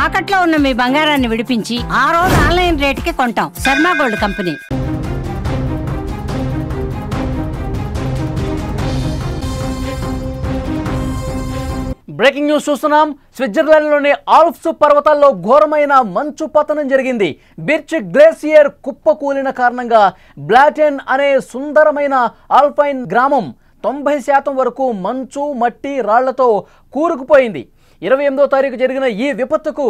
తాకట్లో ఉన్న మీ బంగారాన్ని విడిపించి ఆ రోజు ఆన్లైన్ రేటుకి కొంటాం. Sharma gold company. Breaking news చూస్తున్నాం. స్విట్జర్లాండ్లోని ఆల్ప్స్ పర్వతాల్లో ఘోరమైన మంచు పతనం జరిగింది. బిర్చ్ గ్లేసియర్ కుప్పకూలిన కారణంగా బ్లాటెన్ అనే సుందరమైన ఆల్పైన్ గ్రామం 90% వరకు మంచు మట్టి రాళ్లతో కూరుకుపోయింది. 28వ తారీఖు జరిగిన ఈ విపత్తుకు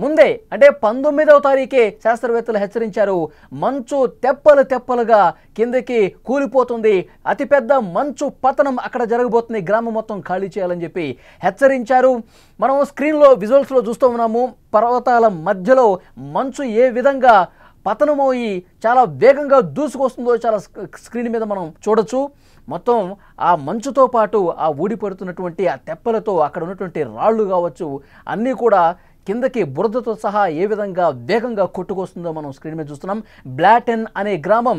ముందే అంటే 19వ తారీఖే శాస్త్రవేత్తలు హెచ్చరించారు. మంచు తెప్పలుగా కిందకి కూలిపోతుంది, అతిపెద్ద మంచు పతనం అక్కడ జరగబోతుంది, గ్రామం మొత్తం ఖాళీ చేయాలని చెప్పి హెచ్చరించారు. మనం స్క్రీన్లో విజువల్స్లో చూస్తూ ఉన్నాము. పర్వతాల మధ్యలో మంచు ఏ విధంగా పతనమయ్యి చాలా వేగంగా దూసుకొస్తుందో చాలా స్క్రీన్ మీద మనం చూడొచ్చు. మొత్తం ఆ మంచుతో పాటు ఆ ఊడిపడుతున్నటువంటి ఆ తెప్పలతో అక్కడ ఉన్నటువంటి రాళ్ళు కావచ్చు అన్నీ కూడా కిందకి బురదతో సహా ఏ విధంగా వేగంగా కొట్టుకొస్తుందో మనం స్క్రీన్ మీద చూస్తున్నాం. బ్లాటెన్ అనే గ్రామం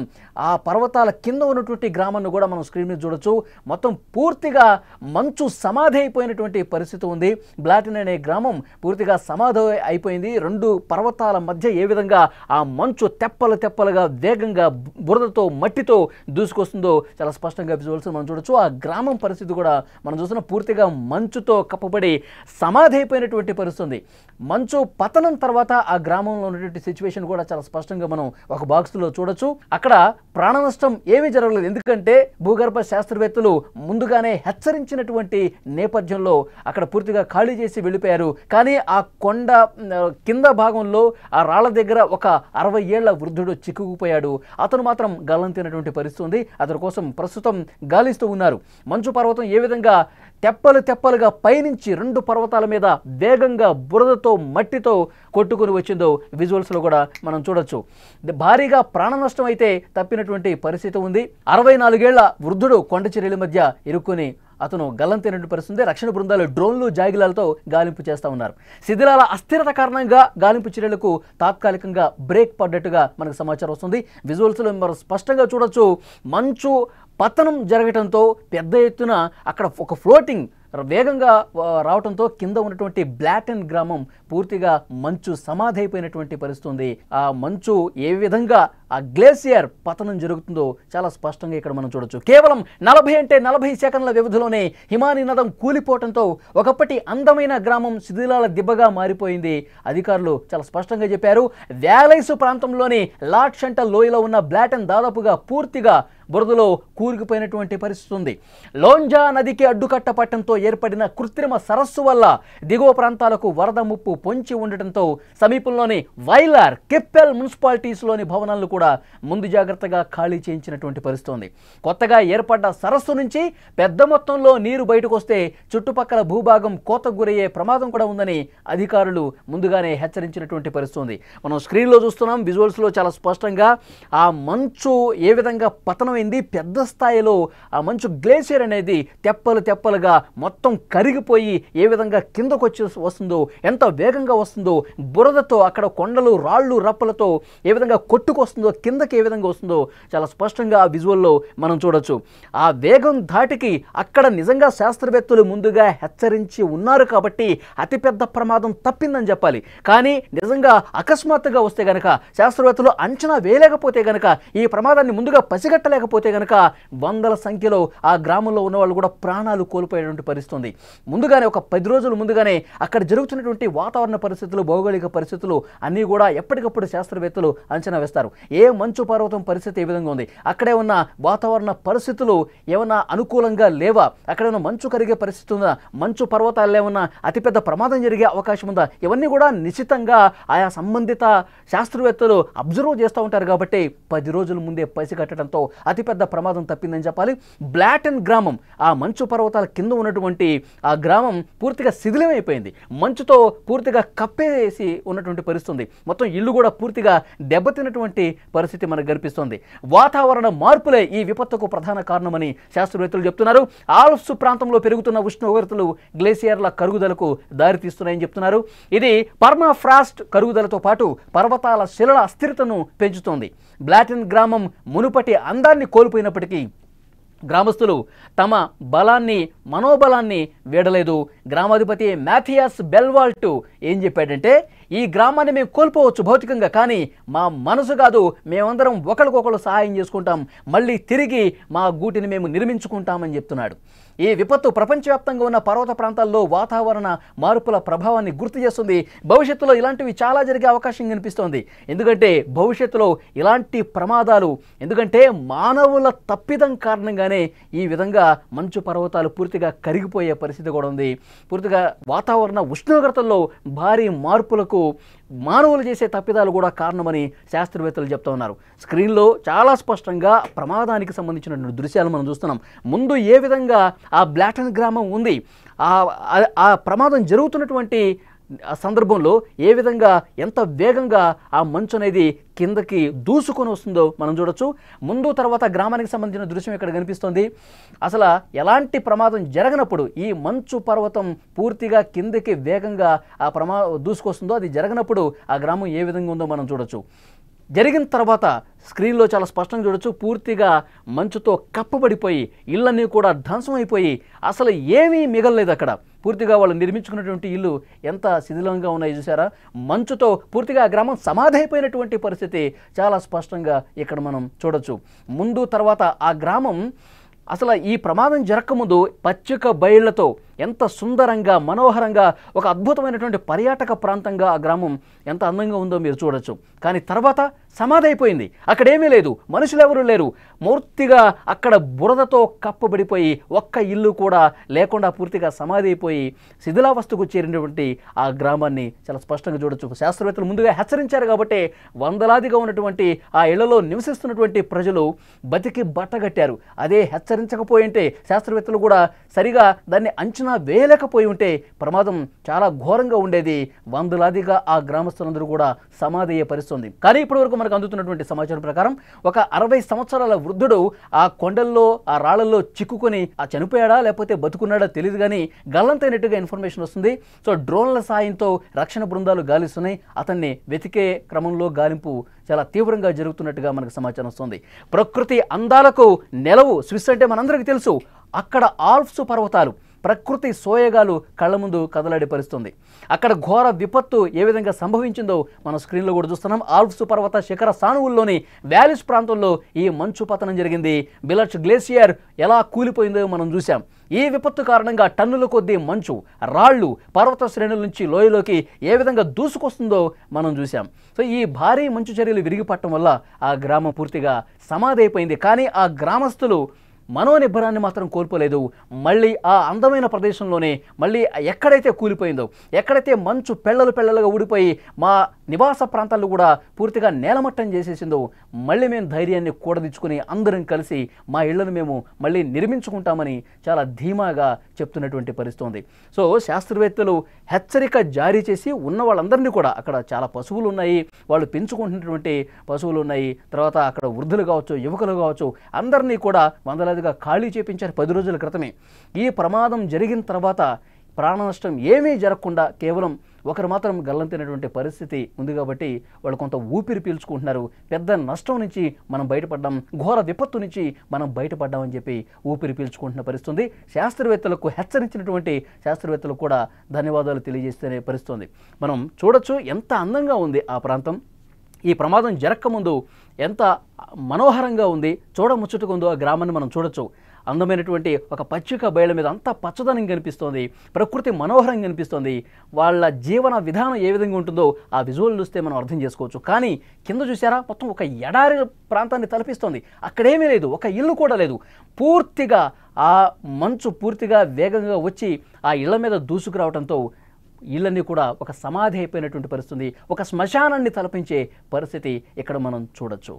ఆ పర్వతాల కింద ఉన్నటువంటి గ్రామాన్ని కూడా మనం స్క్రీన్ మీద చూడొచ్చు. మొత్తం పూర్తిగా మంచు సమాధి అయిపోయినటువంటి పరిస్థితి ఉంది. బ్లాటెన్ అనే గ్రామం పూర్తిగా సమాధి అయిపోయింది. రెండు పర్వతాల మధ్య ఏ విధంగా ఆ మంచు తెప్పలుగా వేగంగా బురదతో మట్టితో దూసుకొస్తుందో చాలా స్పష్టంగా విజువల్స్ మనం చూడొచ్చు. ఆ గ్రామం పరిస్థితి కూడా మనం చూస్తున్న పూర్తిగా మంచుతో కప్పబడి సమాధి అయిపోయినటువంటి పరిస్థితి. మంచు పతనం తర్వాత ఆ గ్రామంలో ఉన్నటువంటి సిచ్యువేషన్ కూడా చాలా స్పష్టంగా మనం ఒక బాక్స్లో చూడొచ్చు. అక్కడ ప్రాణ నష్టం ఏమీ జరగలేదు, ఎందుకంటే భూగర్భ శాస్త్రవేత్తలు ముందుగానే హెచ్చరించినటువంటి నేపథ్యంలో అక్కడ పూర్తిగా ఖాళీ చేసి వెళ్ళిపోయారు. కానీ ఆ కొండ కింద భాగంలో ఆ రాళ్ల దగ్గర ఒక 60 ఏళ్ల వృద్ధుడు చిక్కుకుపోయాడు. అతను మాత్రం గల్లంతినటువంటి పరిస్థితి ఉంది. అతని కోసం ప్రస్తుతం గాలిస్తూ ఉన్నారు. మంచు పర్వతం ఏ విధంగా తెప్పలుగా పైనుంచి రెండు పర్వతాల మీద వేగంగా బురదతో మట్టితో కొట్టుకుని వచ్చిందో విజువల్స్లో కూడా మనం చూడొచ్చు. భారీగా ప్రాణ నష్టం అయితే తప్పినటువంటి పరిస్థితి ఉంది. 64 ఏళ్ల వృద్ధుడు కొండ చర్యల మధ్య ఇరుక్కుని అతను గల్లంతైనటువంటి పరిస్థితి. రక్షణ బృందాలు డ్రోన్లు జాగిలాలతో గాలింపు చేస్తూ ఉన్నారు. శిథిలాల అస్థిరత కారణంగా గాలింపు చర్యలకు తాత్కాలికంగా బ్రేక్ పడ్డట్టుగా మనకు సమాచారం వస్తుంది. విజువల్స్లో మనం స్పష్టంగా చూడొచ్చు. మంచు పతనం జరగడంతో పెద్ద ఎత్తున అక్కడ ఒక ఫ్లోటింగ్ వేగంగా రావడంతో కింద ఉన్నటువంటి బ్లాటెన్ గ్రామం పూర్తిగా మంచు సమాధి అయిపోయినటువంటి పరిస్థితి ఉంది. ఆ మంచు ఏ విధంగా ఆ గ్లేసియర్ పతనం జరుగుతుందో చాలా స్పష్టంగా ఇక్కడ మనం చూడొచ్చు. కేవలం 40 సెకండ్ల వ్యవధిలోనే హిమానీ నదం కూలిపోవడంతో ఒకప్పటి అందమైన గ్రామం శిథిలాల దిబ్బగా మారిపోయింది. అధికారులు చాలా స్పష్టంగా చెప్పారు. వ్యాలైస్ ప్రాంతంలోని లాట్ షంటల్ లోయలో ఉన్న బ్లాటెన్ దాదాపుగా పూర్తిగా బురదలో కూరుకుపోయినటువంటి పరిస్థితి ఉంది. లోంజా నదికి అడ్డుకట్ట పట్టడంతో ఏర్పడిన కృత్రిమ సరస్సు వల్ల దిగువ ప్రాంతాలకు వరద ముప్పు పొంచి ఉండటంతో సమీపంలోని వైలార్, కెప్పెల్ మున్సిపాలిటీస్లోని భవనాలను కూడా ముందు జాగ్రత్తగా ఖాళీ చేయించినటువంటి పరిస్థితి ఉంది. కొత్తగా ఏర్పడ్డ సరస్సు నుంచి పెద్ద మొత్తంలో నీరు బయటకు వస్తే చుట్టుపక్కల భూభాగం కోతకు గురయ్యే ప్రమాదం కూడా ఉందని అధికారులు ముందుగానే హెచ్చరించినటువంటి పరిస్థితి ఉంది. మనం స్క్రీన్లో చూస్తున్నాం. విజువల్స్లో చాలా స్పష్టంగా ఆ మంచు ఏ విధంగా పతనమైంది. పెద్ద స్థాయిలో ఆ మంచు గ్లేసియర్ అనేది తెప్పలుగా మొత్తం కరిగిపోయి ఏ విధంగా కిందకు వచ్చి వస్తుందో, ఎంత వేగంగా వస్తుందో, బురదతో అక్కడ కొండలు రాళ్ళు రప్పలతో ఏ విధంగా కొట్టుకొస్తుందో, కిందకి ఏ విధంగా వస్తుందో చాలా స్పష్టంగా ఆ విజువల్లో మనం చూడొచ్చు. ఆ వేగం ధాటికి అక్కడ నిజంగా శాస్త్రవేత్తలు ముందుగా హెచ్చరించి ఉన్నారు కాబట్టి అతిపెద్ద ప్రమాదం తప్పిందని చెప్పాలి. కానీ నిజంగా అకస్మాత్తుగా వస్తే గనక, శాస్త్రవేత్తలు అంచనా వేయలేకపోతే గనక, ఈ ప్రమాదాన్ని ముందుగా పసిగట్టలేకపోతే గనక వందల సంఖ్యలో ఆ గ్రామంలో ఉన్న వాళ్ళు కూడా ప్రాణాలు కోల్పోయేటువంటి పరిస్థితి. ముందుగానే ఒక 10 రోజుల ముందుగానే అక్కడ జరుగుతున్నటువంటి వాతావరణ పరిస్థితులు, భౌగోళిక పరిస్థితులు అన్నీ కూడా ఎప్పటికప్పుడు శాస్త్రవేత్తలు అంచనా వేస్తారు. ఏ మంచు పర్వతం పరిస్థితి ఏ విధంగా ఉంది, అక్కడే ఉన్న వాతావరణ పరిస్థితులు ఏమన్నా అనుకూలంగా లేవా, అక్కడ ఉన్న మంచు కరిగే పరిస్థితి ఉందా, మంచు పర్వతాల్లో ఏమన్నా అతిపెద్ద ప్రమాదం జరిగే అవకాశం ఉందా, ఇవన్నీ కూడా నిశ్చితంగా ఆయా సంబంధిత శాస్త్రవేత్తలు అబ్జర్వ్ చేస్తూ ఉంటారు. కాబట్టి 10 రోజుల ముందే పసిగట్టడంతో అతిపెద్ద ప్రమాదం తప్పిందని చెప్పాలి. బ్లాటెన్ గ్రామం ఆ మంచు పర్వతాల కింద ఉన్నటువంటి ఆ గ్రామం పూర్తిగా శిథిలమైపోయింది. మంచుతో పూర్తిగా కప్పేసి ఉన్నటువంటి పరిస్థితి. మొత్తం ఇల్లు కూడా పూర్తిగా దెబ్బతిన్నటువంటి పరిస్థితి మనకు కనిపిస్తుంది. వాతావరణ మార్పులే ఈ విపత్తుకు ప్రధాన కారణమని శాస్త్రవేత్తలు చెప్తున్నారు. ఆల్ప్స్ ప్రాంతంలో పెరుగుతున్న ఉష్ణోగ్రతలు గ్లేసియర్ల కరుగుదలకు దారితీస్తున్నాయని చెప్తున్నారు. ఇది పర్మాఫ్రాస్ట్ కరుగుదలతో పాటు పర్వతాల శిలల అస్థిరతను పెంచుతోంది. బ్లాటెన్ గ్రామం మునుపటి అందాన్ని కోల్పోయినప్పటికీ గ్రామస్తులు తమ బలాన్ని మనోబలాన్ని వీడలేదు. గ్రామాధిపతి మ్యాథియాస్ బెల్వాల్ట్ ఏం చెప్పాడంటే, ఈ గ్రామాన్ని మేము కోల్పోవచ్చు భౌతికంగా, కానీ మా మనసు కాదు, మేమందరం ఒకరికొకరు సహాయం చేసుకుంటాం, మళ్ళీ తిరిగి మా గూటిని మేము నిర్మించుకుంటామని చెప్తున్నాడు. ఈ విపత్తు ప్రపంచవ్యాప్తంగా ఉన్న పర్వత ప్రాంతాల్లో వాతావరణ మార్పుల ప్రభావాన్ని గుర్తు చేస్తుంది. భవిష్యత్తులో ఇలాంటివి చాలా జరిగే అవకాశం కనిపిస్తోంది. ఎందుకంటే భవిష్యత్తులో ఇలాంటి ప్రమాదాలు, ఎందుకంటే మానవుల తప్పిదం కారణంగానే ఈ విధంగా మంచు పర్వతాలు పూర్తిగా కరిగిపోయే పరిస్థితి కూడా ఉంది. పూర్తిగా వాతావరణ ఉష్ణోగ్రతల్లో భారీ మార్పులకు మానవులు చేసే తప్పిదాలు కూడా కారణమని శాస్త్రవేత్తలు చెప్తా ఉన్నారు. స్క్రీన్లో చాలా స్పష్టంగా ప్రమాదానికి సంబంధించినటువంటి దృశ్యాలు మనం చూస్తున్నాం. ముందు ఏ విధంగా ఆ బ్లాటన్ గ్రామం ఉంది, ఆ ప్రమాదం జరుగుతున్నటువంటి సందర్భంలో ఏ విధంగా ఎంత వేగంగా ఆ మంచు అనేది కిందకి దూసుకొని వస్తుందో మనం చూడొచ్చు. ముందు తర్వాత గ్రామానికి సంబంధించిన దృశ్యం ఇక్కడ కనిపిస్తుంది. అసలు ఎలాంటి ప్రమాదం జరగనప్పుడు ఈ మంచు పర్వతం పూర్తిగా కిందకి వేగంగా ఆ దూసుకొస్తుందో, అది జరగనప్పుడు ఆ గ్రామం ఏ విధంగా ఉందో మనం చూడొచ్చు. జరిగిన తర్వాత స్క్రీన్లో చాలా స్పష్టంగా చూడొచ్చు, పూర్తిగా మంచుతో కప్పబడిపోయి ఇళ్ళన్నీ కూడా ధ్వంసమైపోయి అసలు ఏమీ మిగలలేదు అక్కడ. పూర్తిగా వాళ్ళు నిర్మించుకున్నటువంటి ఇల్లు ఎంత శిథిలంగా ఉన్నాయి చూసారా. మంచుతో పూర్తిగా ఆ గ్రామం సమాధి అయిపోయినటువంటి పరిస్థితి చాలా స్పష్టంగా ఇక్కడ మనం చూడొచ్చు. ముందు తర్వాత ఆ గ్రామం అసలు ఈ ప్రమాదం జరగకముందు పచ్చిక బయళ్లతో ఎంత సుందరంగా మనోహరంగా ఒక అద్భుతమైనటువంటి పర్యాటక ప్రాంతంగా ఆ గ్రామం ఎంత అందంగా ఉందో మీరు చూడొచ్చు. కానీ తర్వాత సమాధి అయిపోయింది, అక్కడేమీ లేదు, మనుషులు ఎవరూ లేరు, పూర్తిగా అక్కడ బురదతో కప్పబడిపోయి ఒక్క ఇల్లు కూడా లేకుండా పూర్తిగా సమాధి అయిపోయి శిథిలావస్థకు చేరినటువంటి ఆ గ్రామాన్ని చాలా స్పష్టంగా చూడొచ్చు. శాస్త్రవేత్తలు ముందుగా హెచ్చరించారు కాబట్టి వందలాదిగా ఉన్నటువంటి ఆ ఇళ్లలో నివసిస్తున్నటువంటి ప్రజలు బతికి బట్టగట్టారు. అదే హెచ్చరించకపోయింటే శాస్త్రవేత్తలు కూడా సరిగా దాన్ని అంచనా వేయలేకపోయి ఉంటే ప్రమాదం చాలా ఘోరంగా ఉండేది. వందలాదిగా ఆ గ్రామస్తులందరూ కూడా సమాధి అయ్యే పరిస్థితుంది. కానీ ఇప్పటి వరకు మనకు అందుతున్నటువంటి సమాచారం ప్రకారం ఒక 60 సంవత్సరాల వృద్ధుడు ఆ కొండల్లో ఆ రాళ్లలో చిక్కుకొని చనిపోయాడా లేకపోతే బతుకున్నాడా తెలియదు, కానీ గల్లంతైనట్టుగా ఇన్ఫర్మేషన్ వస్తుంది. సో డ్రోన్ల సాయంతో రక్షణ బృందాలు గాలిస్తున్నాయి. అతన్ని వెతికే క్రమంలో గాలింపు చాలా తీవ్రంగా జరుగుతున్నట్టుగా మనకు సమాచారం వస్తుంది. ప్రకృతి అందాలకు నెలవు స్విస్ అంటే మనందరికీ తెలుసు. అక్కడ ఆల్ప్స్ పర్వతాలు, ప్రకృతి సోయగాలు కళ్ళ ముందు కదలాడే పరిస్థితుంది. అక్కడ ఘోర విపత్తు ఏ విధంగా సంభవించిందో మనం స్క్రీన్లో కూడా చూస్తున్నాం. ఆల్ప్స్ పర్వత శిఖర సానువుల్లోని వ్యాలీస్ ప్రాంతంలో ఈ మంచు పతనం జరిగింది. బిలర్చ్ గ్లేసియర్ ఎలా కూలిపోయిందో మనం చూసాం. ఈ విపత్తు కారణంగా టన్నుల కొద్దీ మంచు, రాళ్లు పర్వత శ్రేణుల నుంచి లోయలోకి ఏ విధంగా దూసుకొస్తుందో మనం చూసాం. సో ఈ భారీ మంచు చర్యలు విరిగిపట్టడం వల్ల ఆ గ్రామం పూర్తిగా సమాధి అయిపోయింది. కానీ ఆ గ్రామస్తులు మనోనిబ్బరాన్ని మాత్రం కోల్పోలేదు. మళ్ళీ ఆ అందమైన ప్రదేశంలోనే మళ్ళీ ఎక్కడైతే కూలిపోయిందో, ఎక్కడైతే మంచు పెళ్ళలుగా ఊడిపోయి మా నివాస ప్రాంతాల్లో కూడా పూర్తిగా నేలమట్టం చేసేసిందో, మళ్ళీ మేము ధైర్యాన్ని కూడదిచ్చుకుని అందరం కలిసి మా ఇళ్లను మేము మళ్ళీ నిర్మించుకుంటామని చాలా ధీమాగా చెప్తున్నటువంటి పరిస్థితి ఉంది. సో శాస్త్రవేత్తలు హెచ్చరిక జారీ చేసి ఉన్న వాళ్ళందరినీ కూడా, అక్కడ చాలా పశువులు ఉన్నాయి, వాళ్ళు పెంచుకుంటున్నటువంటి పశువులు ఉన్నాయి, తర్వాత అక్కడ వృద్ధులు కావచ్చు, యువకులు కావచ్చు, అందరినీ కూడా వందలాదిగా ఖాళీ చేపించారు 10 రోజుల క్రితమే. ఈ ప్రమాదం జరిగిన తర్వాత ప్రాణ నష్టం ఏమీ జరగకుండా కేవలం ఒకరు మాత్రం గల్లంతైనటువంటి పరిస్థితి ఉంది కాబట్టి వాళ్ళు కొంత ఊపిరి పీల్చుకుంటున్నారు. పెద్ద నష్టం నుంచి మనం బయటపడ్డాం, ఘోర విపత్తు నుంచి మనం బయటపడ్డామని చెప్పి ఊపిరి పీల్చుకుంటున్న పరిస్థితుంది. శాస్త్రవేత్తలకు హెచ్చరించినటువంటి శాస్త్రవేత్తలకు కూడా ధన్యవాదాలు తెలియజేస్తేనే పరిస్థితుంది. మనం చూడొచ్చు ఎంత అందంగా ఉంది ఆ ప్రాంతం. ఈ ప్రమాదం జరగకముందు ఎంత మనోహరంగా ఉంది, చూడముచ్చటగా ఉందో ఆ గ్రామాన్ని మనం చూడొచ్చు. అందమైనటువంటి ఒక పచ్చిక బయళ్ళ మీద అంతా పచ్చదనం కనిపిస్తోంది, ప్రకృతి మనోహరంగా కనిపిస్తోంది. వాళ్ళ జీవన విధానం ఏ విధంగా ఉంటుందో ఆ విజువల్ చూస్తే మనం అర్థం చేసుకోవచ్చు. కానీ కింద చూసారా, మొత్తం ఒక ఎడారి ప్రాంతాన్ని తలపిస్తోంది. అక్కడేమీ లేదు, ఒక ఇల్లు కూడా లేదు. పూర్తిగా ఆ మంచు పూర్తిగా వేగంగా వచ్చి ఆ ఇళ్ల మీద దూసుకురావడంతో ఇళ్ళన్నీ కూడా ఒక సమాధి అయిపోయినటువంటి పరిస్థితి, ఒక శ్మశానాన్ని తలపించే పరిస్థితి ఇక్కడ మనం చూడొచ్చు.